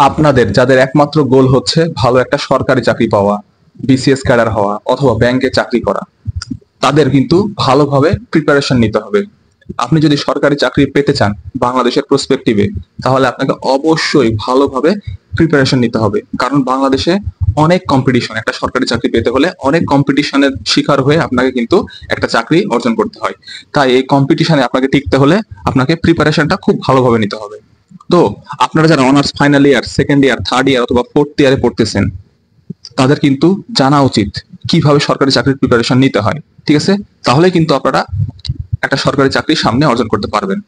আপনাদের যাদের একমাত্র গোল হচ্ছে ভালো একটা সরকারি চাকরি পাওয়া, বিসিএস ক্যাডার হওয়া অথবা ব্যাংকে চাকরি করা, তাদের কিন্তু ভালোভাবে প্রিপারেশন নিতে হবে। আপনি যদি সরকারি চাকরি পেতে চান বাংলাদেশের প্রসপেক্টিভে, তাহলে আপনাকে অবশ্যই ভালোভাবে প্রিপারেশন নিতে হবে। কারণ বাংলাদেশে অনেক কম্পিটিশন, একটা সরকারি চাকরি পেতে হলে অনেক কম্পিটিশনের শিকার হয়ে আপনাকে কিন্তু একটা চাকরি অর্জন করতে হয়। তাই এই কম্পিটিশনে আপনাকে টিকতে হলে আপনাকে প্রিপারেশনটা খুব ভালোভাবে নিতে হবে। তো আপনারা যারা honours final year, second year, third year অথবা ফোর্থ ইয়ারে পড়তেছেন, তাদের কিন্তু জানা উচিত কিভাবে সরকারি চাকরির প্রিপারেশন নিতে হয়। ঠিক আছে? তাহলে কিন্তু আপনারা একটা সরকারি চাকরি সামনে অর্জন করতে পারবেন।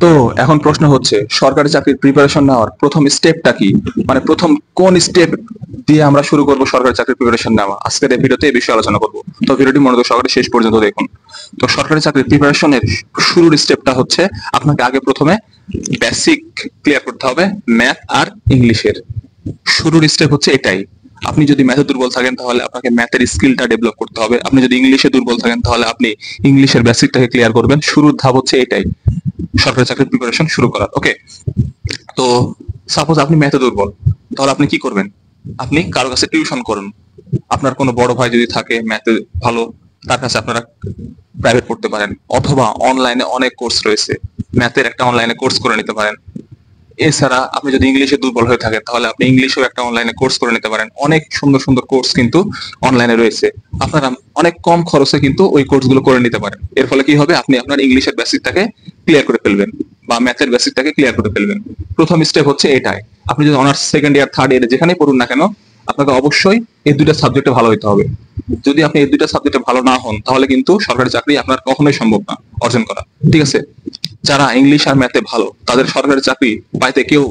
তো এখন প্রশ্ন হচ্ছে, সরকারি চাকরির প্রিপারেশন নেওয়ার প্রথম স্টেপটা কি? মানে প্রথম কোন স্টেপ দিয়ে আমরা শুরু করব সরকারি চাকরির প্রিপারেশন নেওয়া? আজকের এই ভিডিওতে এই বিষয়ে আলোচনা করব। তো ভিডিওটি মনোযোগ সহকারে শেষ পর্যন্ত দেখুন। তো সরকারি চাকরির প্রিপারেশনের শুরুর স্টেপটা হচ্ছে, আপনাকে আগে প্রথমে বেসিক ক্লিয়ার করতে হবে ম্যাথ আর ইংলিশের। শুরুর স্টেপ হচ্ছে এটাই। আপনি যদি ম্যাথে দুর্বল থাকেন তাহলে আপনাকে ম্যাথের স্কিলটা ডেভেলপ করতে হবে। আপনি যদি ইংলিশে দুর্বল থাকেন তাহলে আপনি ইংলিশের বেসিকটাকে ক্লিয়ার করবেন। শুরুর ধাপ হচ্ছে এটাই, সরকারি চাকরির প্রিপারেশন শুরু করার। ওকে? তো সাপোজ আপনি ম্যাথে দুর্বল, তাহলে আপনি কি করবেন? আপনি কারো কাছে টিউশন করুন। আপনার কোনো বড় ভাই যদি থাকে ম্যাথে ভালো, তার কাছে আপনারা প্রাইভেট পড়তে পারেন, অথবা অনলাইনে অনেক কোর্স রয়েছে, ম্যাথের একটা অনলাইনে কোর্স করে নিতে পারেন। এছাড়া আপনি যদি ইংলিশে দুর্বল হয়ে থাকেন তাহলে আপনি ইংলিশেও একটা অনলাইনে কোর্স করে নিতে পারেন। অনেক সুন্দর সুন্দর কোর্স কিন্তু অনলাইনে রয়েছে। আপনারা অনেক কম খরচে কিন্তু ওই কোর্সগুলো করে নিতে পারেন। এর ফলে কি হবে? আপনি আপনার ইংলিশের বেসিকটাকে ক্লিয়ার করে ফেলবেন বা ম্যাথের বেসিকটাকে ক্লিয়ার করে ফেলবেন। প্রথম স্টেপ হচ্ছে এটাই। আপনি যদি অনার্স সেকেন্ড ইয়ার, থার্ড ইয়ারে যেখানেই পড়ুন না কেন, আপনাকে অবশ্যই এই দুইটা সাবজেক্টে ভালো হতে হবে। যদি আপনি এই দুইটা সাবজেক্টে ভালো না হন তাহলে কিন্তু সরকারি চাকরি আপনার কখনোই সম্ভব না অর্জন করা। ঠিক আছে? যারা ইংলিশ আর ম্যাথে ভালো, তাদের সরকারি চাকরি পাইতে কেউ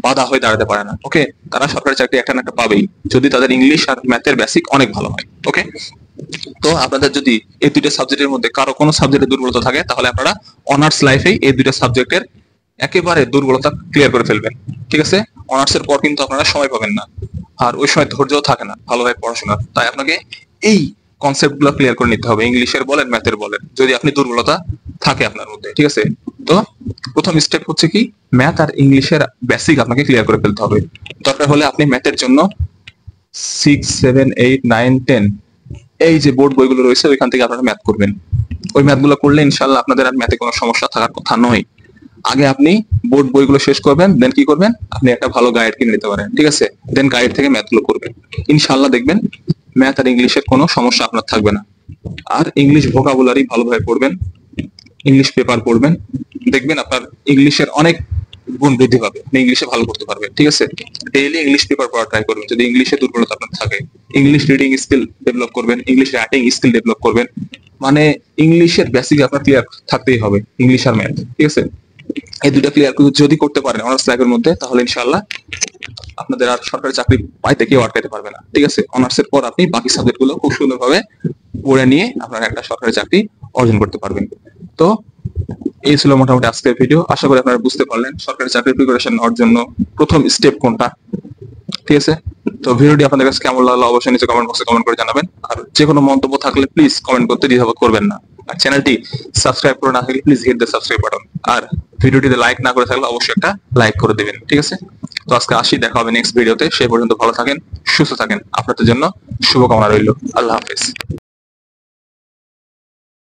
বাধা হয়ে দাঁড়াতে পারে না। ওকে? তারা সরকারি চাকরি একটা না একটা পাবেই, যদি তাদের ইংলিশ আর ম্যাথের বেসিক অনেক ভালো হয়। ওকে? তো আপনাদের যদি এই দুইটা সাবজেক্টের মধ্যে কারো কোনো সাবজেক্টে দুর্বলতা থাকে, তাহলে আপনারা অনার্স লাইফেই এই দুইটা সাবজেক্টের একেবারে দুর্বলতা ক্লিয়ার করে ফেলবেন। ঠিক আছে? অনার্সের পর কিন্তু আপনারা সময় পাবেন না, আর ওই সময় ধৈর্যও থাকে না ভালোভাবে পড়াশোনার। তাই আপনাকে এই কনসেপ্ট গুলো ক্লিয়ার করে নিতে হবে, ইংলিশের বলেন ম্যাথের বলেন, যদি আপনি দুর্বলতা থাকে আপনার মধ্যে। ঠিক আছে? তো প্রথম স্টেপ হচ্ছে কি, ম্যাথ আর ইংলিশের বেসিক আপনাকে ক্লিয়ার করে ফেলতে হবে। দরকার হলে আপনি ম্যাথের জন্য 6, 7, 8, 9, 10 এই যে বোর্ড বইগুলো রয়েছে ওইখান থেকে আপনারা ম্যাথ করবেন। ওই ম্যাথগুলো করলে ইনশাল্লাহ আপনাদের আর ম্যাথে কোনো সমস্যা থাকার কথা নয়। আগে আপনি বোর্ড বইগুলো শেষ করবেন, দেন কি করবেন? আপনি একটা ভালো গাইড কিনে নিতে পারেন। ঠিক আছে? দেন গাইড থেকে ম্যাথগুলো করবেন। ইনশাল্লাহ দেখবেন ম্যাথ আর ইংলিশের কোনো সমস্যা আপনার থাকবে না। আর ইংলিশ ভোকাবুলারি ভালোভাবে পড়বেন, ইংলিশ পেপার পড়বেন, দেখবেন আপনার ইংলিশের অনেক গুণ বৃদ্ধি পাবে, আপনি ইংলিশে ভালো করতে পারবেন। ঠিক আছে? ডেইলি ইংলিশ পেপার পড়া ট্রাই করবেন যদি ইংলিশে দুর্বলতা আপনার থাকে। ইংলিশ রিডিং স্কিল ডেভেলপ করবেন, ইংলিশ রাইটিং স্কিল ডেভেলপ করবেন। মানে ইংলিশের বেসিক আপনার ক্লিয়ার থাকতেই হবে, ইংলিশ আর ম্যাথ। ঠিক আছে? এই দুইটা ক্লিয়ার যদি করতে পারেন অনার্স লাইফের মধ্যে, তাহলে ইনশাআল্লাহ আপনাদের আর সরকারি চাকরি পাইতে কেউ আটকাতে পারবে না। ঠিক আছে? অনার্সের পর আপনি বাকি সাবজেক্ট গুলো খুব সুন্দরভাবে পড়ে নিয়ে আপনারা একটা সরকারি চাকরি অর্জন করতে পারবেন। তো এই ছিল মোটামুটি আজকের ভিডিও। আশা করি আপনারা বুঝতে পারলেন সরকারি চাকরির প্রিপারেশন নেওয়ার জন্য প্রথম স্টেপ কোনটা। ঠিক আছে? তো ভিডিওটি আপনাদের কাছে কেমন লাগলো অবশ্যই নিচে কমেন্ট বক্সে কমেন্ট করে জানাবেন। আর যে কোনো মন্তব্য থাকলে প্লিজ কমেন্ট করতে দ্বিধাবোধ করবেন না। আর চ্যানেলটি সাবস্ক্রাইব করে না থাকলে please hit the subscribe button. আর ভিডিওটিতে লাইক না করে থাকলে অবশ্যই একটা লাইক করে দেবেন। ঠিক আছে? তো আজকে আসি, দেখা হবে নেক্সট ভিডিওতে। সেই পর্যন্ত ভালো থাকেন, সুস্থ থাকেন। আপনাদের জন্য শুভকামনা রইল। আল্লাহ হাফেজ।